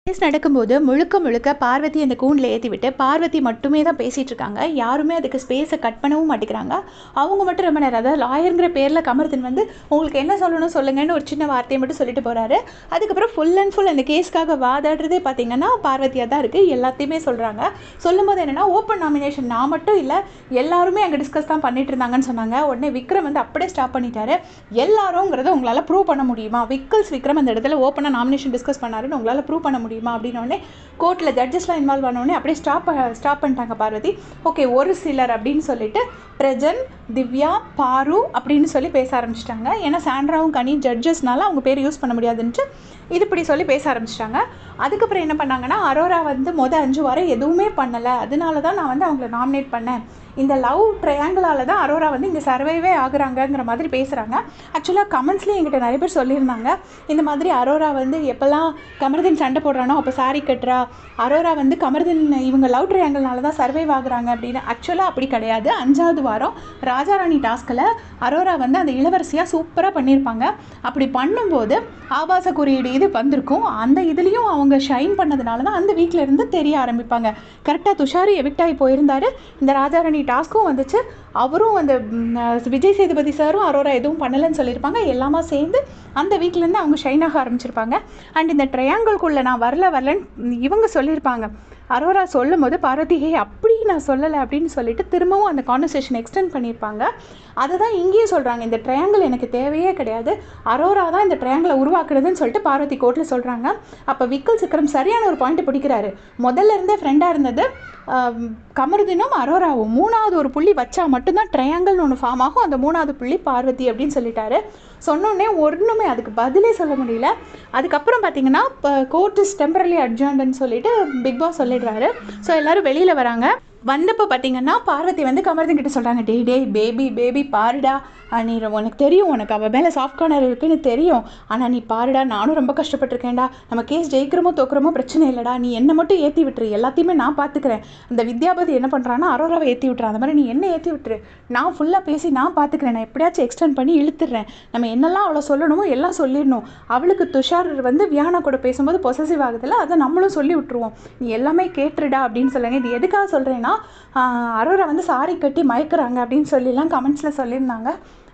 Case நடக்கும்போது முழுக்க முழுக்க பார்வதி அந்த கூண்டில் ஏற்றி விட்டு பார்வதி மட்டுமே தான் பேசிகிட்டு இருக்காங்க. யாருமே அதுக்கு ஸ்பேஸை கட் பண்ணவும் மாட்டேங்கிறாங்க. அவங்க மட்டும் ரொம்ப நேரம், அதாவது லாயருங்கிற பேரில் கமருதீன் வந்து உங்களுக்கு என்ன சொல்லணும் சொல்லுங்கன்னு ஒரு சின்ன வார்த்தையை மட்டும் சொல்லிட்டு போகிறாரு. அதுக்கப்புறம் ஃபுல் அண்ட் ஃபுல் அந்த கேஸ்க்காக வாதாடுறதே பார்த்தீங்கன்னா பார்வதியாக தான் இருக்குது. எல்லாத்தையுமே சொல்கிறாங்க. சொல்லும்போது என்னென்னா, ஓப்பன் நாமினேஷன் நான் மட்டும் இல்லை, எல்லாருமே அங்கே டிஸ்கஸ் தான் பண்ணிட்டு இருந்தாங்கன்னு சொன்னாங்க. உடனே விக்ரம் வந்து அப்படியே ஸ்டாப் பண்ணிட்டாரு. எல்லாருங்கிறத உங்களால் ப்ரூவ் பண்ண முடியுமா? விக்ரம் அந்த இடத்துல ஓப்பனாக நாமினேஷன் டிஸ்கஸ் பண்ணாருன்னு உங்களால் ப்ரூவ் பண்ண முடியுமா அப்படின்னோடனே கோர்ட்டில் ஜட்ஜஸ்லாம் இன்வால்வ் ஆனோடனே அப்படியே ஸ்டாப் பண்ணிட்டாங்க பார்வதி. ஓகே, ஒரு சிலர் அப்படின்னு சொல்லிட்டு பிரஜன், திவ்யா, பாரு அப்படின்னு சொல்லி பேச ஆரம்பிச்சிட்டாங்க. ஏன்னா சாண்ட்ராவும் கனி ஜட்ஜஸ்னால அவங்க பேர் யூஸ் பண்ண முடியாதுன்ட்டு இது இப்படி சொல்லி பேச ஆரம்பிச்சிட்டாங்க. அதுக்கப்புறம் என்ன பண்ணாங்கன்னா, அரோரா வந்து 5 வாரம் எதுவுமே பண்ணலை, அதனால தான் நான் வந்து அவங்கள நாமினேட் பண்ணேன், இந்த லவ் ட்ரையாங்கிளால் தான் அரோரா வந்து இங்கே சர்வைவே ஆகுறாங்கங்கிற மாதிரி பேசுகிறாங்க. ஆக்சுவலாக கமெண்ட்ஸ்லேயும் என்கிட்ட நிறைய பேர் சொல்லியிருந்தாங்க, இந்த மாதிரி அரோரா வந்து எப்போல்லாம் கமருதீன் சண்டை போடுறானோ அப்போ சாரி கட்டுறா, அரோரா வந்து கமருதீன் இவங்க லவ் ட்ரையாங்கிள்னால தான் சர்வைவ் ஆகுறாங்க அப்படின்னு. ஆக்சுவலாக அப்படி கிடையாது. 5வது வாரம் ராஜாராணி டாஸ்கில் அரோரா வந்து அந்த இளவரசியாக சூப்பராக பண்ணியிருப்பாங்க. அப்படி பண்ணும்போது ஆபாச குறியீடு இது வந்திருக்கும். அந்த இதுலேயும் அவங்க ஷைன் பண்ணதுனால தான் அந்த வீட்டில் இருந்து தெரிய ஆரம்பிப்பாங்க. கரெக்டாக துஷார் எவிக்ட் ஆகி போயிருந்தார். இந்த ராஜாராணி டாஸ்க்கும் வந்துச்சு. அவரும் அந்த விஜய் சேதுபதி சாரும் அரோரா எதுவும் பண்ணலைன்னு சொல்லியிருப்பாங்க. எல்லாமே சேர்ந்து அந்த வீட்டிலேருந்து அவங்க ஷைன் ஆக ஆரம்பிச்சிருப்பாங்க. அண்ட் இந்த ட்ரையாங்கிள்குள்ளே நான் வரலன்னு இவங்க சொல்லியிருப்பாங்க. அரோரா சொல்லும் போது பார்வதி அப்படி நான் சொல்லலை அப்படின்னு சொல்லிட்டு திரும்பவும் அந்த கான்வர்சேஷன் எக்ஸ்டெண்ட் பண்ணியிருப்பாங்க. அதை தான் இங்கேயும் சொல்கிறாங்க, இந்த ட்ரையாங்கிள் எனக்கு தேவையே கிடையாது, அரோரா தான் இந்த ட்ரையாங்கிளை உருவாக்குறதுன்னு சொல்லிட்டு பார்வதி கோர்ட்டில் சொல்கிறாங்க. அப்போ விக்ரம் சரியான ஒரு பாயிண்ட்டை பிடிக்கிறாரு. முதல்ல இருந்தே ஃப்ரெண்டாக இருந்தது கமருதீனும் அரோராவும், 3வது ஒரு புள்ளி வச்சா மட்டும்தான் ட்ரையாங்கிள்னு ஒன்று ஃபார்ம் ஆகும், அந்த 3வது புள்ளி பார்வதி அப்படின்னு சொல்லிட்டாரு. சொன்னோடனே ஒன்றுமே அதுக்கு பதிலே சொல்ல முடியல. அதுக்கப்புறம் பார்த்தீங்கன்னா இப்போ கோர்ட் இஸ் டெம்பரரி அட்ஜார்ன்ட்னு சொல்லிட்டு பிக் பாஸ் சொல்லிடுறாரு. ஸோ எல்லோரும் வெளியில் வராங்க. வந்தப்போ பார்த்தீங்கன்னா பார்வதி வந்து கமருதீன் கிட்ட சொல்கிறாங்க, டேய் பேபி பாருடா, நீ உனக்கு தெரியும், உனக்கு அவள் மேலே சாஃப்ட் கார்னர் இருக்குன்னு தெரியும், ஆனால் நீ பாருடா, நானும் ரொம்ப கஷ்டப்பட்டிருக்கேன்டா, நம்ம கேஸ் ஜெயிக்கிறோமோ தோக்குறோமோ பிரச்சனை இல்லைடா, நீ என்னை மட்டும் ஏற்றி விட்டுரு, எல்லாத்தையுமே நான் பார்த்துக்கிறேன். அந்த வித்யாபதி என்ன பண்ணுறான்னா அரோராவை ஏற்றி விட்டுறான், அந்த மாதிரி நீ என்ன ஏற்றி விட்டுரு, நான் ஃபுல்லாக பேசி நான் பார்த்துக்கிறேன், நான் எப்படியாச்சும் எக்ஸ்டெண்ட் பண்ணி இழுத்துடுறேன், நம்ம என்னெல்லாம் அவளை சொல்லணுமோ எல்லாம் சொல்லிடணும், அவளுக்கு துஷார் வந்து வியானா கூட பேசும்போது பொசசிவ் ஆகுதில்ல, அதை நம்மளும் சொல்லி விட்டுருவோம், நீ எல்லாமே கேட்டுருடா அப்படின்னு சொல்லுங்க. இது எதுக்காக சொல்கிறேன்னா, அரோரா வந்து சாரி கட்டி மயக்கிறாங்க அப்படின்னு சொல்லிலாம் கமெண்ட்ஸில் சொல்லியிருந்தாங்க.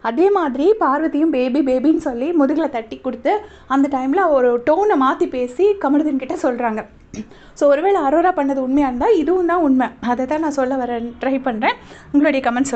அதே மாதிரி பார்வதியும் பேபின்னு சொல்லி முதுகில் தட்டி கொடுத்து அந்த டைமில் ஒரு டோனை மாற்றி பேசி கமருதீன் கிட்ட சொல்கிறாங்க. ஸோ ஒருவேளை அரோரா பண்ணது உண்மையாக இருந்தால் இதுவும் தான் உண்மை. அதை தான் நான் சொல்ல ட்ரை பண்ணுறேன். உங்களுடைய கமெண்ட்